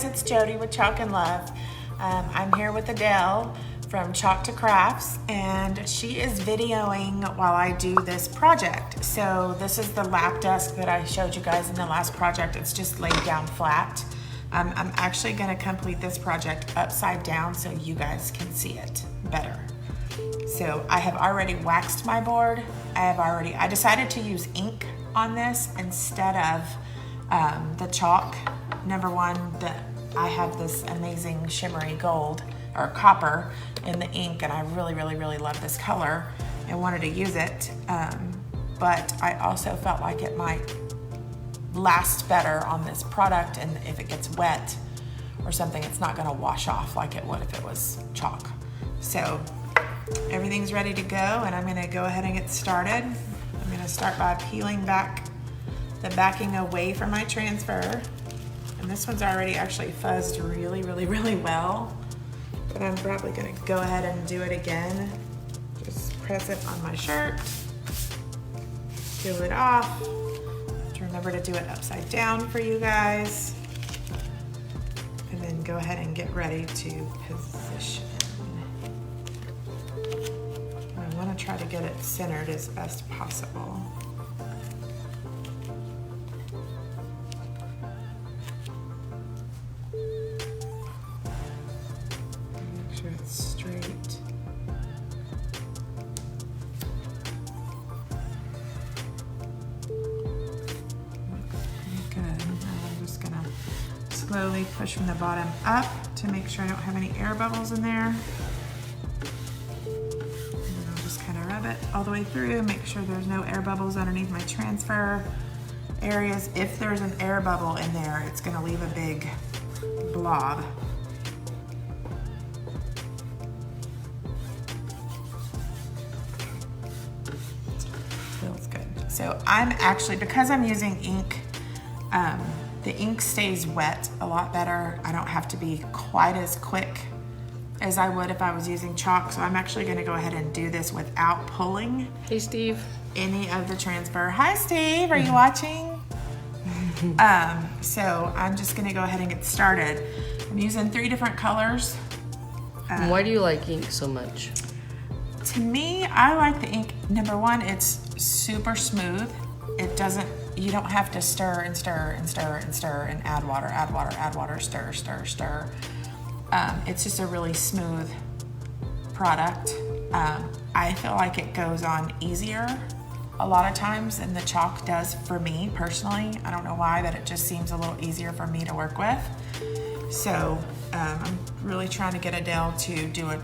guys, it's Jodi with Chalk and Love. I'm here with Adele from Chalk to Crafts, and she is videoing while I do this project. So this is the lap desk that I showed you guys in the last project. It's just laid down flat. I'm actually gonna complete this project upside down so you guys can see it better. So I have already waxed my board. I decided to use ink on this instead of the chalk. Number one, I have this amazing shimmery gold or copper in the ink, and I really love this color and wanted to use it. But I also felt like it might last better on this product, and if it gets wet or something, it's not gonna wash off like it would if it was chalk. So everything's ready to go, and I'm gonna go ahead and get started. I'm gonna start by peeling back the backing away from my transfer. And this one's already actually fuzzed really well. But I'm probably gonna go ahead and do it again. Just press it on my shirt, peel it off. To remember to do it upside down for you guys. And then go ahead and get ready to position. I wanna try to get it centered as best possible. Straight. Good. I'm just gonna slowly push from the bottom up to make sure I don't have any air bubbles in there. And then I'll just kind of rub it all the way through, make sure there's no air bubbles underneath my transfer areas. If there's an air bubble in there, it's gonna leave a big blob. So I'm actually, because I'm using ink, the ink stays wet a lot better. I don't have to be quite as quick as I would if I was using chalk. So I'm actually gonna go ahead and do this without pulling. Hey, Steve. Any of the transfer. Hi, Steve, are you watching? So I'm just gonna go ahead and get started. I'm using 3 different colors. Why do you like ink so much? To me, I like the ink. Number one, it's super smooth. You don't have to stir and add water, stir. It's just a really smooth product. I feel like it goes on easier a lot of times than the chalk does for me personally. I don't know why, but it just seems a little easier for me to work with. So I'm really trying to get Adele to do an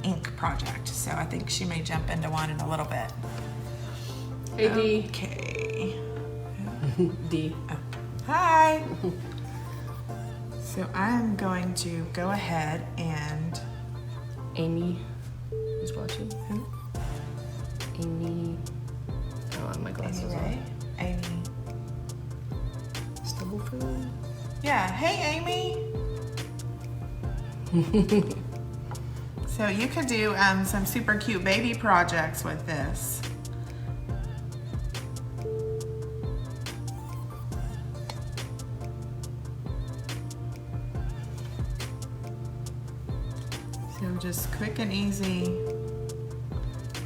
ink project. So I think she may jump into one in a little bit. Hey, D. Okay. D. Oh. Hi. So I'm going to go ahead and... Amy is watching. Who? Amy. I don't have my glasses on. Amy. Stubblefield? Yeah. Hey, Amy. So you could do some super cute baby projects with this. So just quick and easy.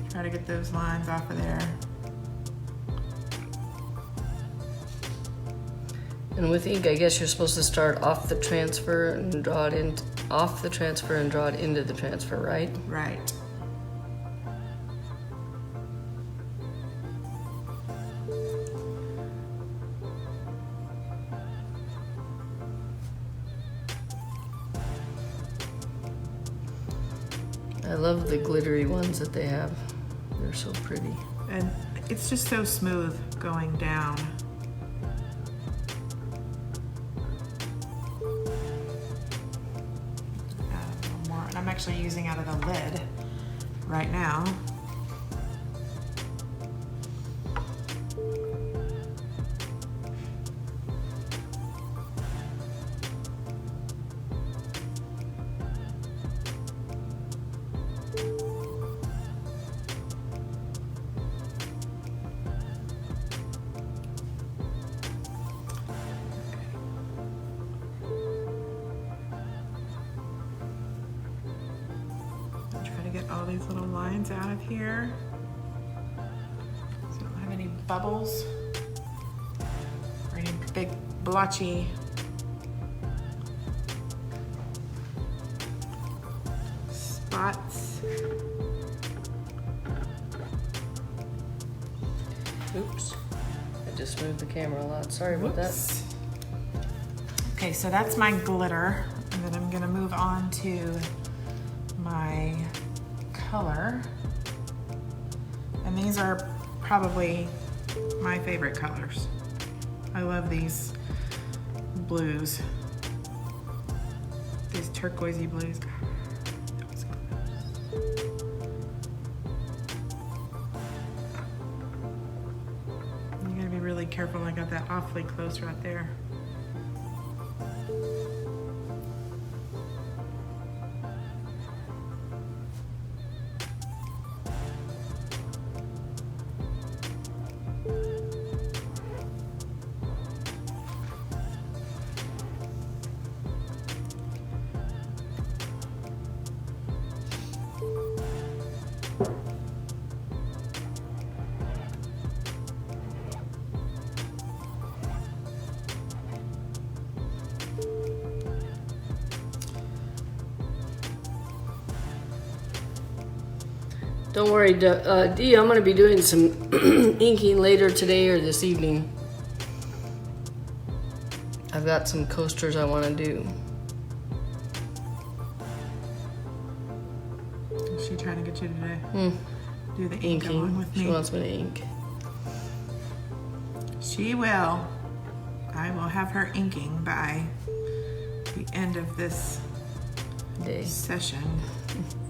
Try to get those lines off of there. And with ink, I guess you're supposed to start off the transfer and draw it in, off the transfer and draw it into the transfer, right? Right. I love the glittery ones that they have. They're so pretty. And it's just so smooth going down. I'm actually using out of the lid right now. get all these little lines out of here. So I don't have any bubbles or any big blotchy spots. Oops. I just moved the camera a lot. Sorry about that. Okay, so that's my glitter. And then I'm gonna move on to my color. And these are probably my favorite colors. I love these blues. These turquoisey blues. That was close. You gotta be really careful. I got that awfully close right there. Don't worry, Dee, I'm going to be doing some inking later today or this evening. I've got some coasters I want to do. Is she trying to get you to do the ink along with me? She wants me to ink. She will. I will have her inking by the end of this Day. session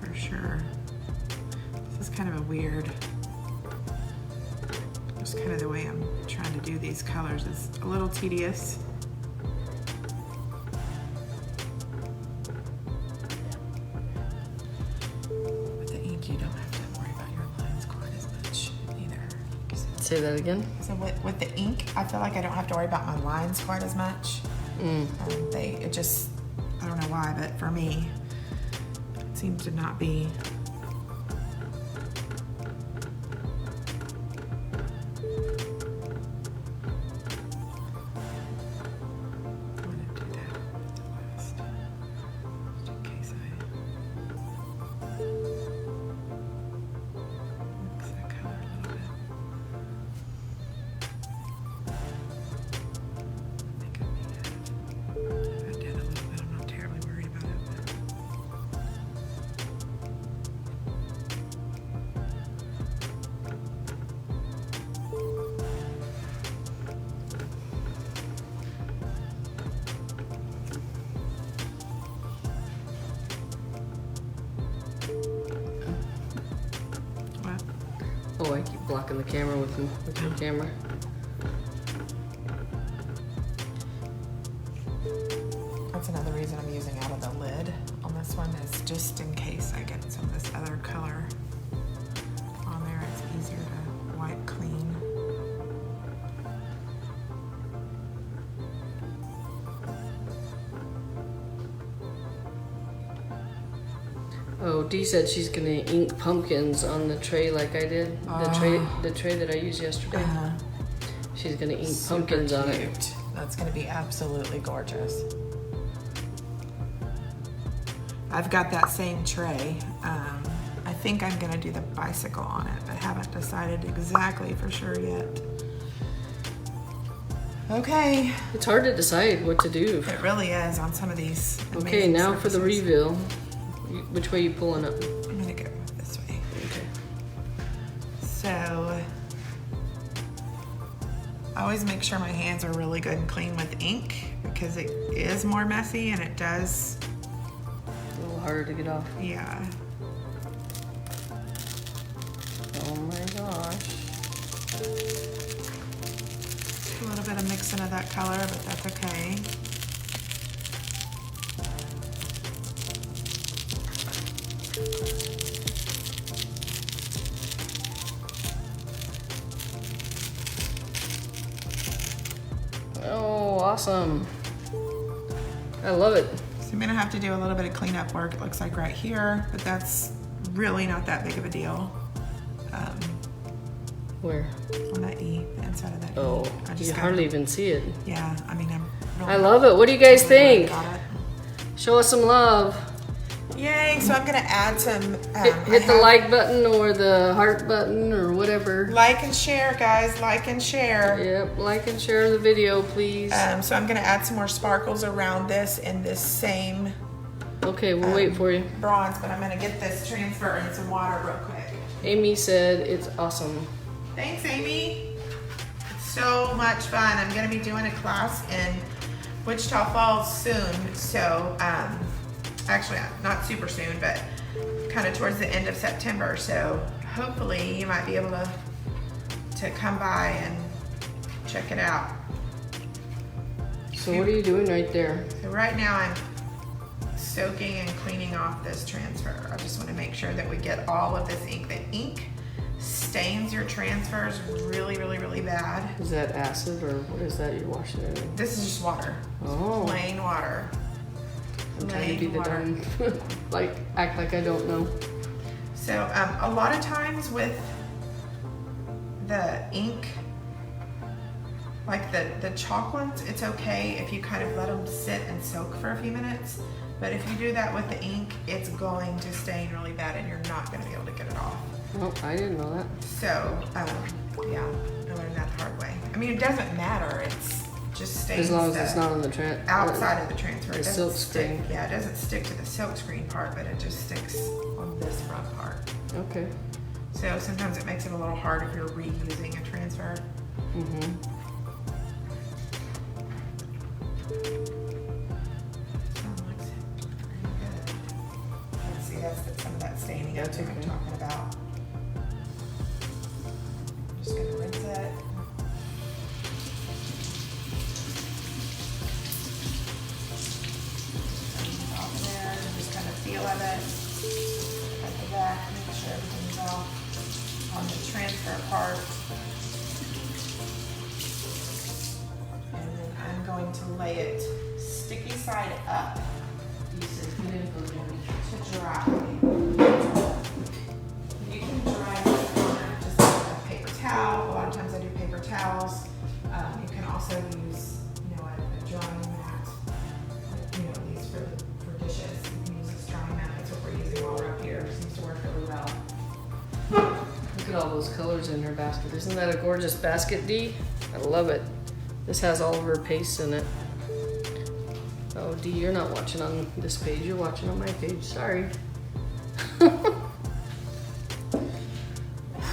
for sure. This is kind of a weird, just kind of the way I'm trying to do these colors. It's a little tedious. With the ink, you don't have to worry about your lines quite as much either. Say that again? So with the ink, I feel like I don't have to worry about my lines quite as much. It just, I don't know why, but for me, it seems to not be. Oh, I keep blocking the camera with your camera. That's another reason I'm using out of the lid on this one, is just in case I get some of this other color on there, it's easier to wipe clean. Oh, Dee said she's gonna ink pumpkins on the tray like I did. The tray that I used yesterday. She's gonna ink pumpkins on it. That's gonna be absolutely gorgeous. I've got that same tray. I think I'm gonna do the bicycle on it, but haven't decided exactly for sure yet. Okay. It's hard to decide what to do. It really is on some of these. Okay, now surfaces. for the reveal. Which way are you pulling up? I'm gonna go this way. Okay. So, I always make sure my hands are really good and clean with ink because it is more messy and it does. A little harder to get off. Yeah. Oh my gosh. A little bit of mixing of that color, but that's okay. Oh, awesome. I love it. So I'm gonna have to do a little bit of cleanup work, it looks like right here, but that's really not that big of a deal. Where? On that E, the inside of that Oh, E. I just you got hardly it. even see it. Yeah, I mean, I'm really I love it. What do you guys think? got it. Show us some love. Yay, so I'm gonna add some, Hit the like button or the heart button or whatever. like and share, guys, like and share. Yep, like and share the video, please. So I'm gonna add some more sparkles around this in this same Okay, we'll wait for you. bronze, but I'm gonna get this transfer in some water real quick. Amy said it's awesome. Thanks, Amy. It's so much fun. I'm gonna be doing a class in Wichita Falls soon. So, actually not super soon, but kind of towards the end of September. So hopefully you might be able to come by and check it out. So what are you doing right there? So right now I'm soaking and cleaning off this transfer. I just want to make sure that we get all of this ink. The ink stains your transfers really, really, really bad. Is that acid or what is that you're washing it in? This is just water. Oh. Plain water. I'm trying to be the Plain dumb, act like I don't know. So a lot of times with the ink, like the chalk ones, it's okay if you kind of let them sit and soak for a few minutes. But if you do that with the ink, it's going to stain really bad and you're not going to be able to get it off. Oh, I didn't know that. So, yeah, I learned that the hard way. I mean, it doesn't matter. It's just stains As long as it's not on the outside of the transfer. the It doesn't silk stick. screen. Yeah, it doesn't stick to the silk screen part, but it just sticks on this front part. Okay. So sometimes it makes it a little hard if you're reusing a transfer. Mm-hmm. See, that's some of that staining That's I'm okay. talking about. I'm just gonna rinse it. Off there, and just kind of feel of it. At the back, make sure everything's off on the transfer part. And then I'm going to lay it sticky side up to dry. You can dry this on just a paper towel. A lot of times I do paper towels. You can also use, a drying mat. These for dishes. You can use this drying mat. That's what we're using while we're up here. It seems to work really well. Look at all those colors in her basket. Isn't that a gorgeous basket, Dee? I love it. This has all of her pastes in it. Oh, Dee, you're not watching on this page. You're watching on my page. Sorry.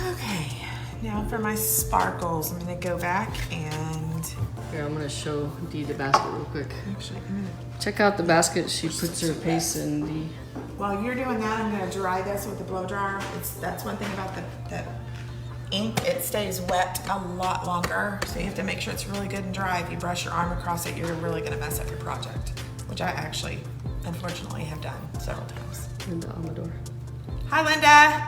Okay, now for my sparkles. I'm gonna go back and Here, I'm gonna show Dee the basket real quick. actually, I'm gonna. Check out the basket she puts her paste in, Dee. While you're doing that, I'm gonna dry this with the blow dryer. That's one thing about the ink, it stays wet a lot longer, so you have to make sure it's really good and dry. If you brush your arm across it, you're really gonna mess up your project, which I actually, unfortunately, have done several times. Linda Amador. Hi, Linda.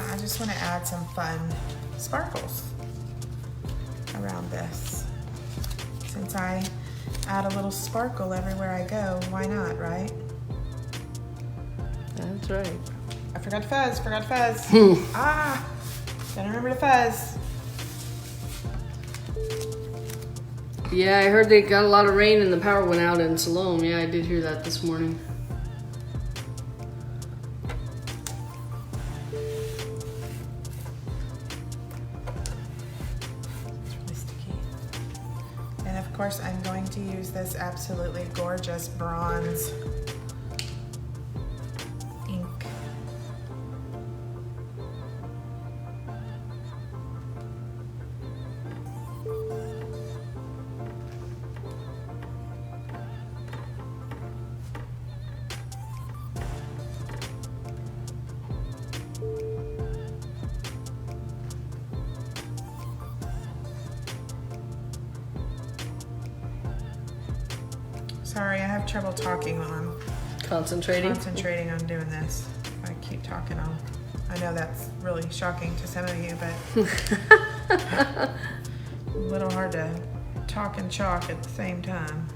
I just want to add some fun sparkles around this. Since I add a little sparkle everywhere I go, why not, right? That's right. I forgot to fuzz, gotta remember to fuzz. Yeah, I heard they got a lot of rain and the power went out in Siloam. Yeah, I did hear that this morning. And of course, I'm going to use this absolutely gorgeous bronze ink. Sorry, I have trouble talking while I'm Concentrating on doing this. If I keep talking, I know that's really shocking to some of you, but a little hard to talk and chalk at the same time.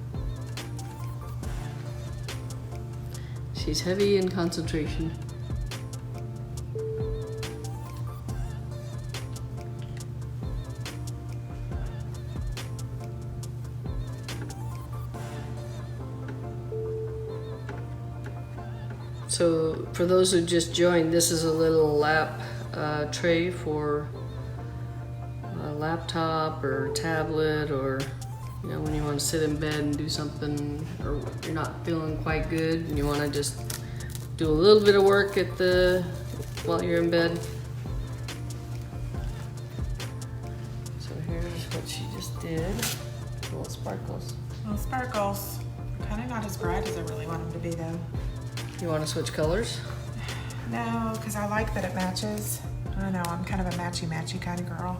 She's heavy in concentration. So for those who just joined, this is a little lap tray for a laptop or tablet, or when you want to sit in bed and do something, or you're not feeling quite good and you want to just do a little bit of work while you're in bed. So here's what she just did. Little sparkles. Little sparkles. Kind of not as bright as I really want them to be though. You want to switch colors? No, because I like that it matches. I don't know, I'm kind of a matchy kind of girl.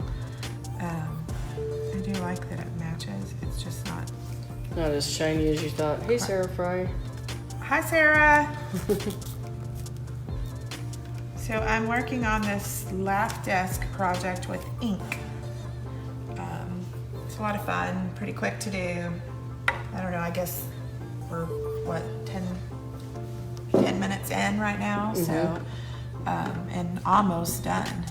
I do like that it matches. It's just not as shiny as you thought. Hey, Sarah Fry. Hi, Sarah. So I'm working on this lap desk project with ink. It's a lot of fun, pretty quick to do. I don't know, I guess we're, what, 10 minutes in right now, so, and almost done.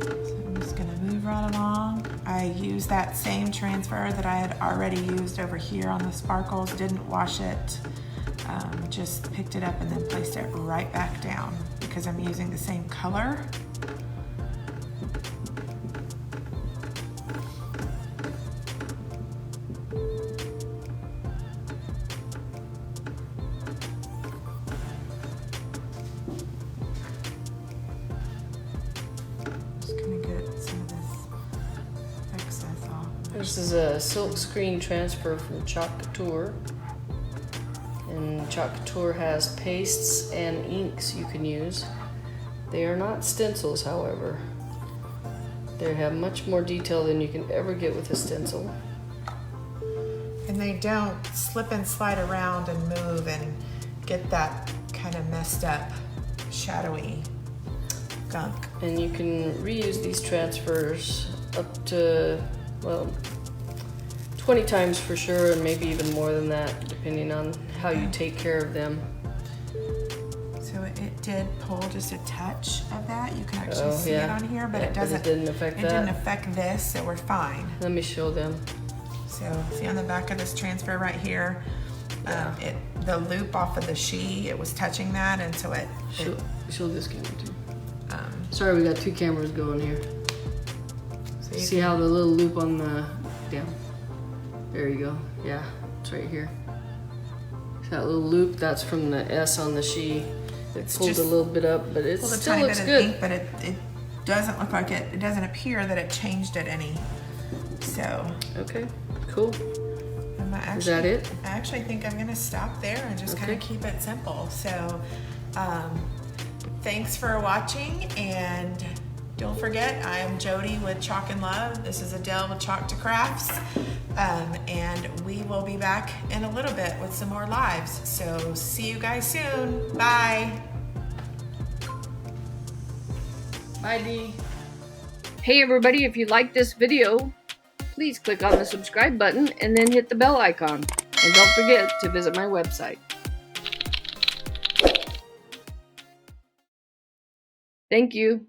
So I'm just gonna move right along. I used that same transfer that I had already used over here on the sparkles, didn't wash it, just picked it up and then placed it right back down because I'm using the same color. This is a silk screen transfer from Chalk Couture. And Chalk Couture has pastes and inks you can use. They are not stencils, however. They have much more detail than you can ever get with a stencil. And they don't slip and slide around and move and get that kind of messed up, shadowy gunk. And you can reuse these transfers up to, well, 20 times for sure, and maybe even more than that, depending on how you take care of them. So it did pull just a touch of that. You can actually see it on here, but it doesn't. But it didn't affect that. It didn't affect this, so we're fine. Let me show them. So see on the back of this transfer right here, the loop off of the she, it was touching that, and so show this camera too. Sorry, we got two cameras going here. So see how the little loop on the there you go. Yeah, it's right here. See that little loop? That's from the S on the she. It pulled a little bit up, but it still looks good. Ink, but it doesn't look like it doesn't appear that it changed it any. So okay, cool. Is that it? I actually think I'm gonna stop there and just kind of keep it simple. So thanks for watching, and don't forget, I am Jodi with Chalknluv. This is Adele with Chalk to Crafts. And we will be back in a little bit with some more lives. So see you guys soon. Bye. Bye, Dee. Hey everybody, if you like this video, please click on the subscribe button and then hit the bell icon. And don't forget to visit my website. Thank you.